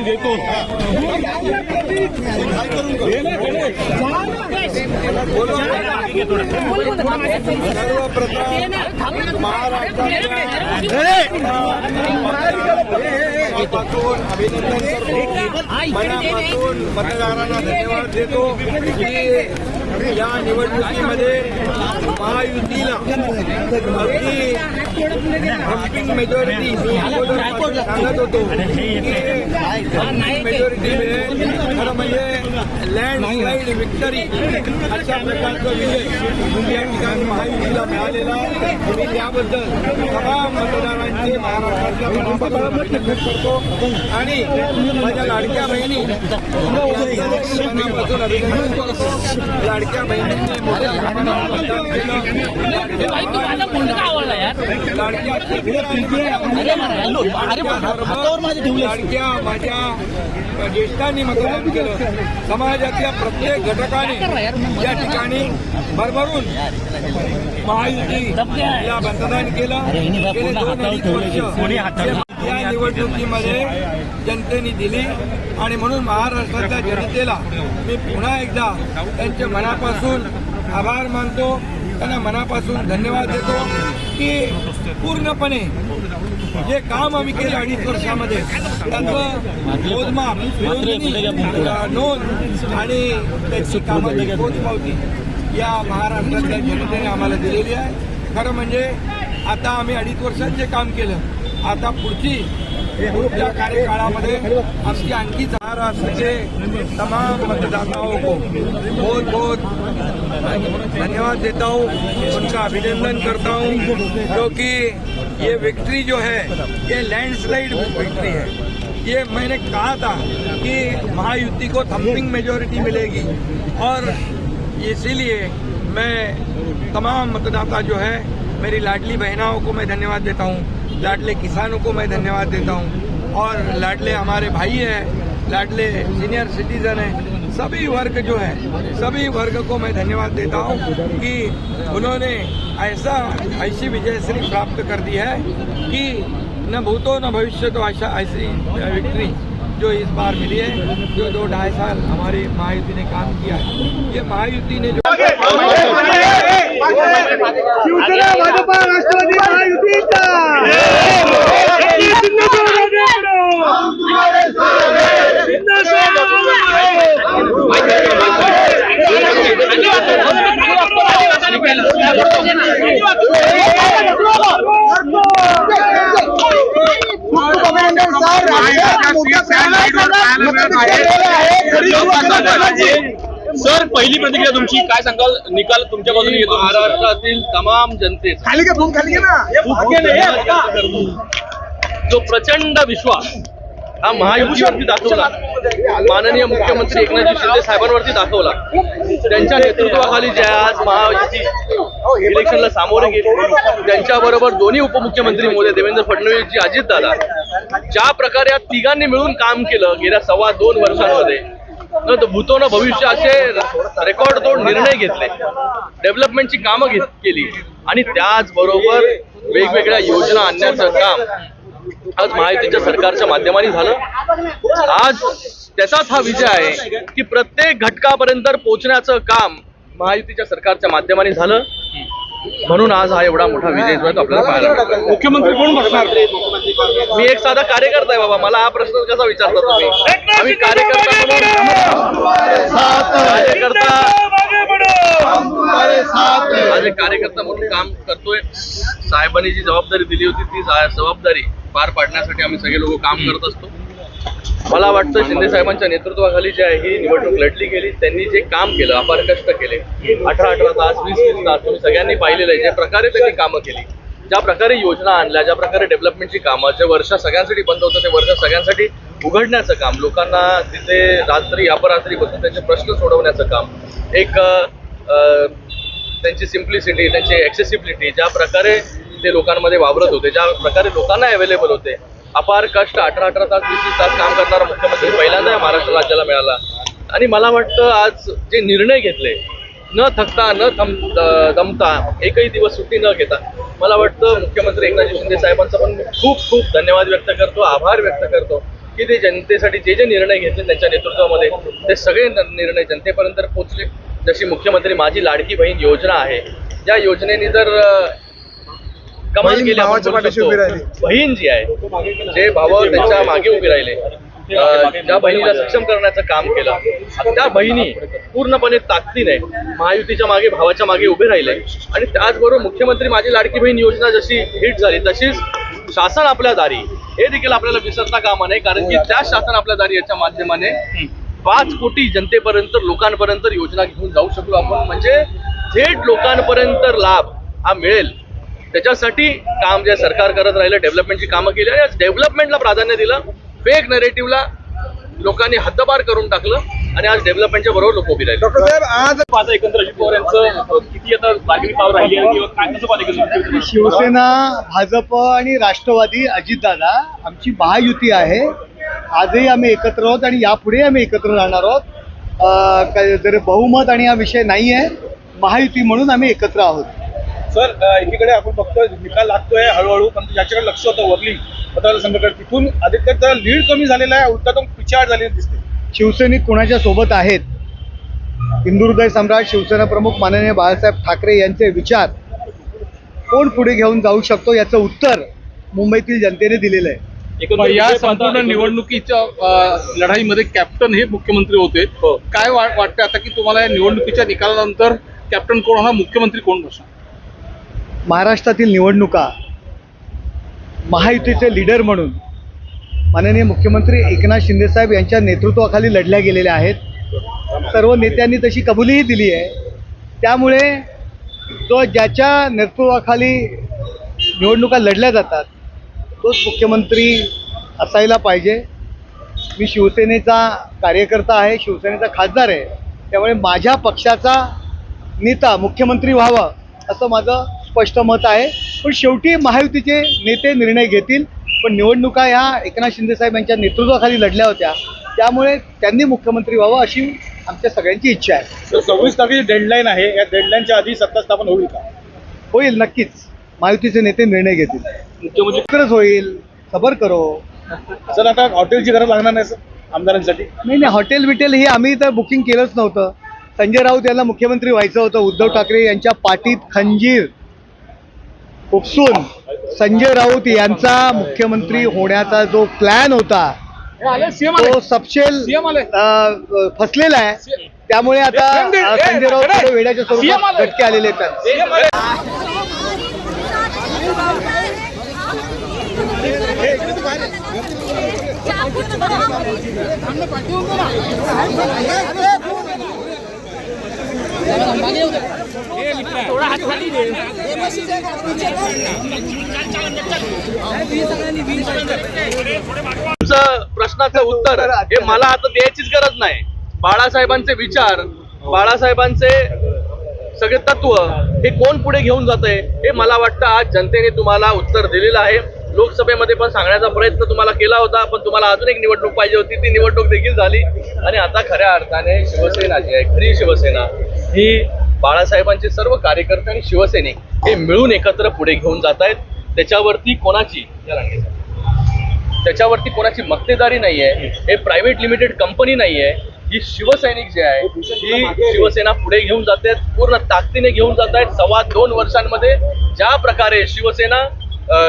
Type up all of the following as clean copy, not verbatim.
देतो अभिनंदन करतो, मनापासून मतदारांना धन्यवाद देतो की या निवडणुकीमध्ये महायुतीला अगदी हम्पिंग मेजॉरिटी सांगत होतो की मेजॉरिटी मिळेल, खरं म्हणजे लँडस्लाईड विक्टरी अशा प्रकारचा विजय या ठिकाणी महायुतीला मिळालेला मी त्याबद्दल तमाम मतदारांचे महाराष्ट्रातल्या मनापासून करतो आणि माझ्या लाडक्या बहिणी मनापासून अभिनंदन करतो। लाडक्या बहिणींनी मोठ्या प्रमाणात मतदान केलं। लाडक्या माझ्या ज्येष्ठांनी मतदान केलं। समाजातल्या प्रत्येक घटकाने या ठिकाणी भरभरून महायुतीला मतदान केलं। गेले 2-2.5 वर्ष या निवडणुकीमध्ये जनतेने दिली आणि म्हणून महाराष्ट्रातल्या जनतेला मी पुन्हा एकदा त्यांच्या मनापासून आभार मानतो, त्यांना मनापासून धन्यवाद देतो की पूर्णपणे जे काम आम्ही केलं 2.5 वर्षामध्ये त्याचं मोजमाप नोंद आणि त्याची कामाची पोचपावती या महाराष्ट्रातल्या जनतेने आम्हाला दिलेली आहे। खरं म्हणजे आता आम्ही 2.5 वर्षात जे काम केलं, आता पुढच्या कार्यकाळामध्ये आमची आणखी महाराष्ट्राचे तमाम मतदाताओं को बहुत बहुत धन्यवाद देता हूँ, उनका अभिनंदन करता हूँ क्योंकि ये विक्ट्री जो है ये लैंडस्लाइड विक्ट्री है। ये मैंने कहा था कि महायुति को थम्पिंग मेजॉरिटी मिलेगी और इसीलिए मैं तमाम मतदाता जो है मेरी लाडली बहनों को मैं धन्यवाद देता हूँ, लाडले किसानों को मैं धन्यवाद देता हूँ और लाडले हमारे भाई हैं, लाडले सीनियर सिटीजन हैं, सभी वर्ग जो है सभी वर्ग को मैं धन्यवाद देता हूँ कि उन्होंने ऐसी विजयश्री प्राप्त कर दी है कि न भूतो न भविष्य तो ऐसी विक्ट्री जो इस बार मिली है, जो 2-2.5 साल हमारी महायुति ने काम किया है। ये महायुति ने जो शिवसेना भाजपा राष्ट्रवादी महायुतीचा सर, पहिली प्रतिक्रिया तुमची काय सांगाल? निकाल तुमच्या बाजूने येतो। महाराष्ट्रातील तमाम जनते जो प्रचंड विश्वास हा महायुतीवरती दाखवला, माननीय मुख्यमंत्री एकनाथ शिंदे साहेबांवरती दाखवला, त्यांच्या नेतृत्वाखाली ज्या आज महायुती इलेक्शनला सामोरे गेले, त्यांच्याबरोबर दोन्ही उपमुख्यमंत्री महोदय देवेंद्र फडणवीसजी, अजितदादा, ज्या प्रकारे या तिघांनी मिळून काम केलं गेल्या 2.25 वर्षांमध्ये, न भूतो न भविष्य असे रेकॉर्ड तोड निर्णय घेतले, डेव्हलपमेंटची कामं केली आणि त्याचबरोबर वेगवेगळ्या योजना आणण्याचं काम आज महायुतीच्या सरकारच्या माध्यमाने झालं। आज त्याचाच हा विजय आहे की प्रत्येक घटकापर्यंत पोहोचण्याचं काम महायुतीच्या सरकारच्या माध्यमाने झालं, म्हणून आज हा एवढा मोठा विजय जो आहे तो आपल्याला पाहायला मिळतो। मुख्यमंत्री कोण बसणार? मी एक साधा कार्यकर्ता आहे बाबा, मला हा प्रश्न कसा विचारता तुम्ही? आम्ही कार्यकर्ता आज एक कार्यकर्ता म्हणून काम करतोय। साहेबांनी जी जबाबदारी दिली होती ती जबाबदारी पार पाडण्यासाठी आम्ही सगळे लोक काम करत असतो। मला वाटतं शिंदे साहेबांच्या नेतृत्वाखाली जी आहे ही निवडणूक लढली गेली, त्यांनी जे काम केलं, अपार कष्ट केले, 18 तास 20 तास तुम्ही सगळ्यांनी पाहिलेलं आहे, ज्या प्रकारे त्यांनी कामं केली, ज्या प्रकारे योजना आणल्या, ज्या प्रकारे डेव्हलपमेंटची कामं, जे वर्ष सगळ्यांसाठी बंद होतं ते वर्ष सगळ्यांसाठी उघडण्याचं काम, लोकांना तिथे रात्री अपरात्री बसून त्यांचे प्रश्न सोडवण्याचं काम, एक त्यांची सिम्प्लिसिटी, त्यांची ॲक्सेसिबिलिटी, ज्या प्रकारे ते लोकांमध्ये वावरत होते, ज्या प्रकारे लोकांना अवेलेबल होते, अपार कष्ट 18 तास 20 तास काम करणारा मुख्यमंत्री पहिल्यांदा महाराष्ट्र राज्याला मिळाला आणि मला वाटतं आज जे निर्णय घेतले न थकता न दमता एकही दिवस सुट्टी न घेता, मला वाटतं मुख्यमंत्री एकनाथ शिंदे साहेबांचा पण खूप खूप धन्यवाद व्यक्त करतो, आभार व्यक्त करतो की ते जनतेसाठी जे निर्णय घेतले त्यांच्या नेतृत्वामध्ये ते सगळे निर्णय जनतेपर्यंत पोहोचले. जशी मुख्यमंत्री माझी लाडकी बहीण योजना आहे, ज्या योजनेने जर कमाल केली आपण बोलू शकतो. बहीण जी आहे, जे भाव त्यांच्या मागे उभी राहिले, ज्या बहिणीला सक्षम करण्याचं काम केलं, त्या बहिणी पूर्णपणे ताकदीने महायुतीच्या मागे भावाच्या मागे उभे राहिले. आणि त्याचबरोबर मुख्यमंत्री माझी लाडकी बहीण योजना जशी हिट झाली तशीच शासन आपल्या दारी हे देखील आपल्याला विसरता कामा नये, कारण की त्या शासन आपल्या दारी याच्या माध्यमाने 5 कोटी जनतेपर्यंत लोकांपर्यंत योजना घेऊन जाऊ शकलो आपण. म्हणजे थेट लोकांपर्यंत लाभ हा मिळेल त्याच्यासाठी काम जे सरकार करत राहिलं, डेव्हलपमेंटची कामं केली आणि डेव्हलपमेंटला प्राधान्य दिलं. फेक नरेटिव्हला लोकांनी हद्दपार करून टाकलं आणि आज डेव्हलपमेंटच्या बरोबर लोक उभी राहिले. डॉक्टर साहेब, आज आता एकंदर अजित पवार यांचं किती आता बार्गेनिंग पॉवर राहिली आहे किंवा काय कसं पाहिजे? शिवसेना, भाजप आणि राष्ट्रवादी, अजितदादा आमची महायुती आहे. आजही आम्ही एकत्र आहोत आणि यापुढे आम्ही एकत्र राहणार आहोत. जर बहुमत आणि हा विषय नाही आहे, महायुती म्हणून आम्ही एकत्र आहोत. सर, एकीकडे आपण फक्त निकाल लागतोय हळूहळू, पण ज्याच्याकडे लक्ष होतं वरली मतदारसंघाकडे, तिथून आदित्यचा लीड कमी झालेला आहे, उलटा तो पिछाड झालेली दिसते. शिवसैनिक कोणाच्या सोबत आहेत? हिंदुहृदय सम्राट शिवसेना प्रमुख माननीय बाळासाहेब ठाकरे यांचे विचार कोण पुढे घेऊन जाऊ शकतो याचं उत्तर मुंबईतील जनतेने दिलेलं आहे. या संपूर्ण निवडणुकीच्या लढाईमध्ये कॅप्टन हे मुख्यमंत्री होते. काय वाटतं आता की तुम्हाला या निवडणुकीच्या निकालानंतर कॅप्टन कोण होणार, मुख्यमंत्री कोण बसणार? महाराष्ट्रातील निवडणुका महायुतीचे लीडर म्हणून माननीय मुख्यमंत्री एकनाथ शिंदेसाहेब यांच्या नेतृत्वाखाली लढल्या गेलेल्या आहेत. सर्व नेत्यांनी तशी कबुलीही दिली आहे. त्यामुळे तो ज्याच्या नेतृत्वाखाली निवडणुका लढल्या जातात तोच मुख्यमंत्री असायला पाहिजे. मी शिवसेनेचा कार्यकर्ता आहे, शिवसेनेचा खासदार आहे, त्यामुळे माझ्या पक्षाचा नेता मुख्यमंत्री व्हावा असं माझं स्पष्ट मत आहे. पण शेवटी महायुतीचे नेते निर्णय घेतील. पण निवडणुका ह्या एकनाथ शिंदेसाहेब यांच्या नेतृत्वाखाली लढल्या होत्या, त्यामुळे त्यांनी मुख्यमंत्री व्हावं अशी आमच्या सगळ्यांची इच्छा आहे. तर 26 तारखेची डेडलाईन आहे, या डेडलाईनच्या आधी सत्ता स्थापन होईल का? होईल, नक्कीच. महायुतीचे नेते निर्णय घेतील. मुख्यमंत्री होईल, सबर करो. सर, आता हॉटेलची गरज लागणार नाही सर आमदारांसाठी? नाही, हॉटेल बिटेल हे आम्ही तर बुकिंग केलंच नव्हतं. संजय राऊत यांना मुख्यमंत्री व्हायचं होतं. उद्धव ठाकरे यांच्या पाठीत खंजीर उपसून संजय राऊत यांचा मुख्यमंत्री होण्याचा जो प्लॅन होता तो सपशेल फसलेला आहे. त्यामुळे आता संजय राऊत थोडे वेड्याच्या स्वरूपात झटके आलेले आहेत. प्रश्नाचं उत्तर हे मला आता द्यायचीच गरज नाही. बाळासाहेबांचे विचार, बाळासाहेबांचे सगळे तत्व हे कोण पुढे घेऊन जात आहे हे मला वाटतं आज जनतेने तुम्हाला उत्तर दिलेलं आहे. लोकसभेमध्ये पण सांगण्याचा प्रयत्न तुम्हाला केला होता, पण तुम्हाला अजून एक निवडणूक पाहिजे होती, ती निवडणूक देखील झाली. आणि आता खऱ्या अर्थाने शिवसेना जी आहे, खरी शिवसेना ही बाळासाहेबांचे सर्व कार्यकर्ते आणि शिवसैनिक हे मिळून एकत्र पुढे घेऊन जात आहेत. त्याच्यावरती कोणाची मक्तेदारी नाही आहे, हे प्रायव्हेट लिमिटेड कंपनी नाही आहे. ही शिवसैनिक जे आहे ही शिवसेना पुढे घेऊन जात आहेत, पूर्ण ताकदीने घेऊन जात आहेत. 2.25 वर्षांमध्ये ज्या प्रकारे शिवसेना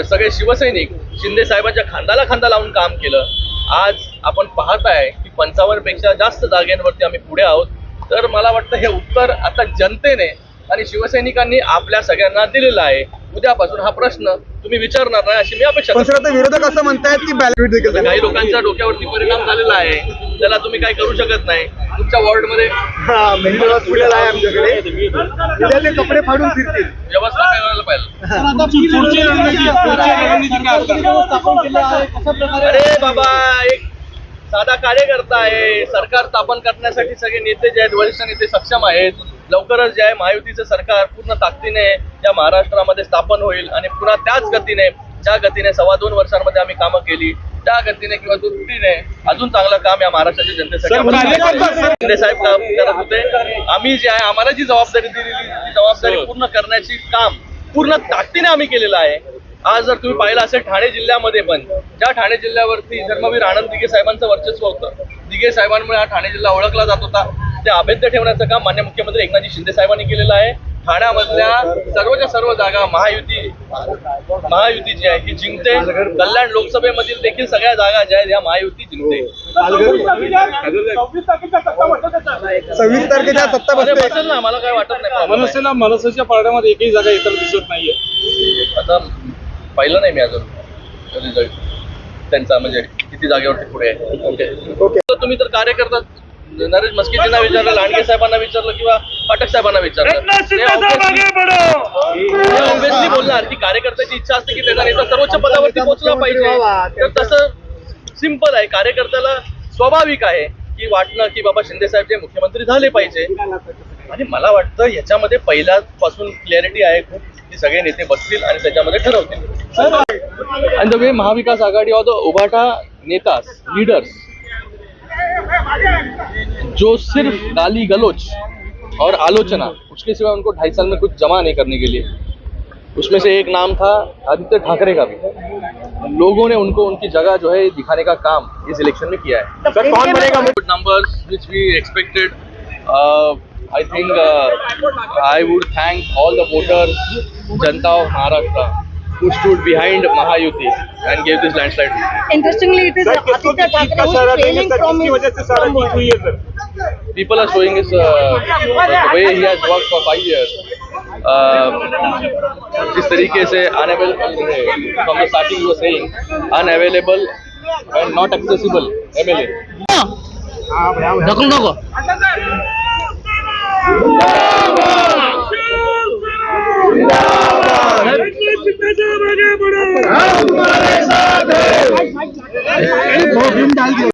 सगळे शिवसैनिक शिंदे साहेबांच्या खांद्याला खांदा लावून काम केलं, आज आपण पाहताय की 55 पेक्षा जास्त जागेंवरती आम्ही पुढे आहोत. तर मला वाटतं हे उत्तर आता जनतेने आणि शिवसैनिकांनी आपल्या सगळ्यांना दिलेला आहे. उद्यापासून हा प्रश्न तुम्ही विचारणार नाही अशी मी अपेक्षा करतो. विरोधक असं म्हणतायत की बॅलेट देखील काही लोकांच्या डोक्यावरती परिणाम झालेला आहे, त्याला तुम्ही काय करू शकत नाही. तुमच्या वॉर्डमध्ये आमच्याकडे कपडे फाडून फिरतील. व्यवस्था करायला पाहिजे. अरे बाबा, एक साधा कार्यकर्ता आहे. सरकार स्थापन करण्यासाठी सगळे नेते जे आहेत, वरिष्ठ नेते सक्षम आहेत. लवकरच जे आहे महायुतीचं सरकार पूर्ण ताकदीने या महाराष्ट्रामध्ये स्थापन होईल आणि पुन्हा त्याच गतीने, ज्या गतीने 2.25 वर्षांमध्ये आम्ही कामं केली त्या गतीने किंवा दुपटीने अजून चांगलं काम या महाराष्ट्राच्या जनतेसाठी शिंदे साहेब काम करत होते. आम्ही जे आहे आम्हाला जी जबाबदारी दिलेली ती जबाबदारी पूर्ण करण्याची काम पूर्ण ताकदीने आम्ही केलेलं आहे. आज जर तुम्ही पाहिलं असेल ठाणे जिल्ह्यामध्ये पण ज्या ठाणे जिल्ह्यावरती धर्मवीर आनंद दिघे साहेबांचं वर्चस्व होतं, दिघे साहेबांमुळे हा ठाणे जिल्हा ओळखला जात होता, ते अभेद्य ठेवण्याचं काम माननीय मुख्यमंत्री एकनाथजी शिंदे साहेबांनी केलेलं आहे. ठाण्यामधल्या सर्वच्या सर्व जागा महायुती जी आहे ही जिंकते. कल्याण लोकसभेमधील देखील सगळ्या जागा ज्या आहेत या महायुती जिंकते. 26 तारखेच्या सत्ता अरे बसेल ना, मला काय वाटत नाही. मनसेच्या पारड्यामध्ये एकही जागा इतर दिसत नाहीये. आता पाहिलं नाही मी अजून रिझल्ट त्यांचा, म्हणजे किती जागेवरती पुढे आहे. ओके, तुम्ही तर कार्यकर्ता नरेश मस्किजींना विचारलं, लांडगे साहेबांना विचारलं किंवा पाठक साहेबांना विचारलं, ते ऑब्व्हियसली बोलणार की कार्यकर्त्याची इच्छा असते की त्याचा नेता सर्वोच्च पदावरती पोहोचला पाहिजे. तर तसं सिंपल आहे, कार्यकर्त्याला स्वाभाविक आहे की वाटणं की बाबा शिंदे साहेब जे मुख्यमंत्री झाले पाहिजे. आणि मला वाटतं याच्यामध्ये पहिल्यापासून क्लॅरिटी आहे खूप, की सगळे नेते बसतील आणि त्याच्यामध्ये ठरवतील. आणि द वे महाविकास आघाडी और द उभाटा नेता लीडर्स जो सिर्फ गाली गलोच और आलोचना, उसके सिवा उनको 2.5 साल में कुछ जमा नहीं करने के लिए, उसमें से एक नाम था आदित्य ठाकरे का भी. लोगों ने उनको उनकी जगह जो है दिखाने का काम इस इलेक्शन में किया है. सर कौन बनेगा? Numbers which we expected. I think I would thank all the voters, Janta of Maharashtra, who stood behind Mahayuti and gave this landslide. Interestingly, it is Aditya Thackeray who is failing from his People are showing his the way he has worked for 5 years. जिस तरीके से unavailable, from the starting he was saying unavailable and not accessible MLA. ढकल नको. हमारे साथ है।